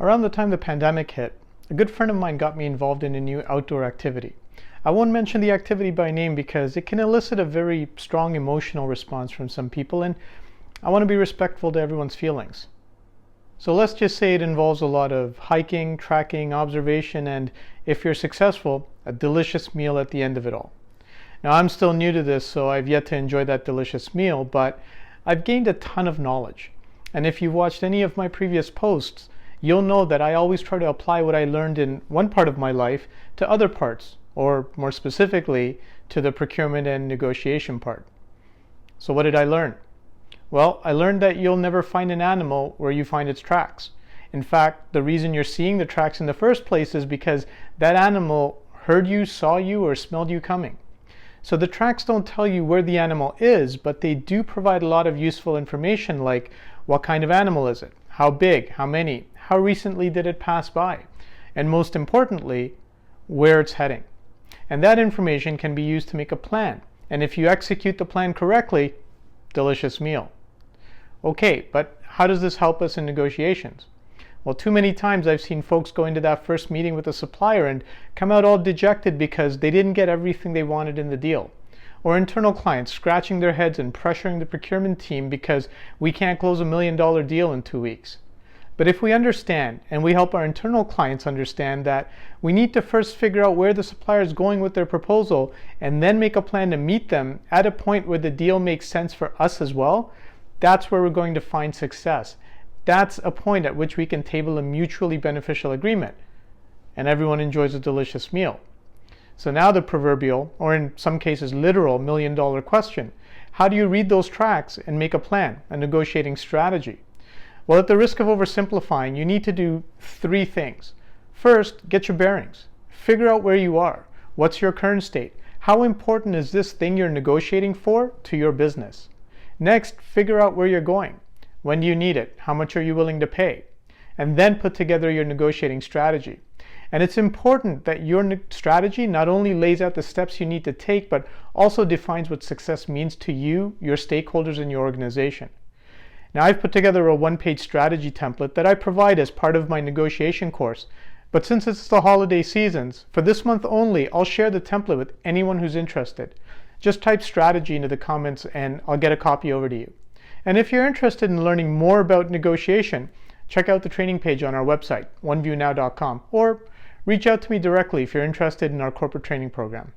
Around the time the pandemic hit, a good friend of mine got me involved in a new outdoor activity. I won't mention the activity by name because it can elicit a very strong emotional response from some people, and I want to be respectful to everyone's feelings. So let's just say it involves a lot of hiking, tracking, observation, and if you're successful, a delicious meal at the end of it all. Now, I'm still new to this, so I've yet to enjoy that delicious meal, but I've gained a ton of knowledge. And if you've watched any of my previous posts, you'll know that I always try to apply what I learned in one part of my life to other parts, or more specifically, to the procurement and negotiation part. So what did I learn? Well, I learned that you'll never find an animal where you find its tracks. In fact, the reason you're seeing the tracks in the first place is because that animal heard you, saw you, or smelled you coming. So the tracks don't tell you where the animal is, but they do provide a lot of useful information like what kind of animal is it, how big, how many, how recently did it pass by, and most importantly, where it's heading. And that information can be used to make a plan. And if you execute the plan correctly, delicious meal. Okay, but how does this help us in negotiations? Well, too many times I've seen folks go into that first meeting with a supplier and come out all dejected because they didn't get everything they wanted in the deal. Or internal clients scratching their heads and pressuring the procurement team because we can't close $1 million deal in 2 weeks. But if we understand, and we help our internal clients understand that we need to first figure out where the supplier is going with their proposal and then make a plan to meet them at a point where the deal makes sense for us as well, that's where we're going to find success. That's a point at which we can table a mutually beneficial agreement, and everyone enjoys a delicious meal. So now the proverbial, or in some cases literal, $1 million question: how do you read those tracks and make a plan, a negotiating strategy? Well, at the risk of oversimplifying, you need to do 3 things. First, get your bearings. Figure out where you are. What's your current state? How important is this thing you're negotiating for to your business? Next, figure out where you're going. When do you need it? How much are you willing to pay? And then put together your negotiating strategy. And it's important that your strategy not only lays out the steps you need to take, but also defines what success means to you, your stakeholders, and your organization. Now, I've put together a 1-page strategy template that I provide as part of my negotiation course. But since it's the holiday seasons, for this month only, I'll share the template with anyone who's interested. Just type strategy into the comments and I'll get a copy over to you. And if you're interested in learning more about negotiation, check out the training page on our website, oneviewnow.com, or reach out to me directly if you're interested in our corporate training program.